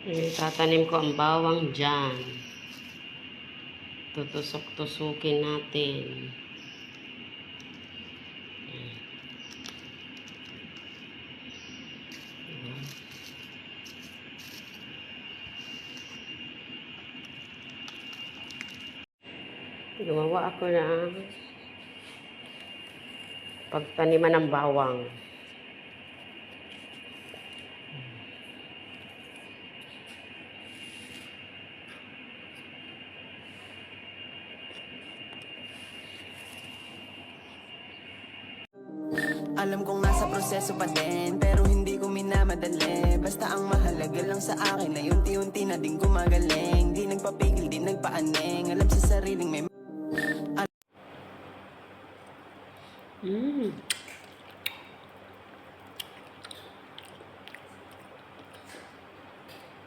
Tatanim ko ang bawang dyan. Tutusok-tusukin natin. Gumawa ako ng pagtaniman ng bawang. Alam kong nasa proseso pa din, pero hindi ko minamadali. Basta ang mahalaga lang sa akin ay unti-unti na din gumagaling. Di nagpapigil, di nagpaaneng. Alam sa sariling may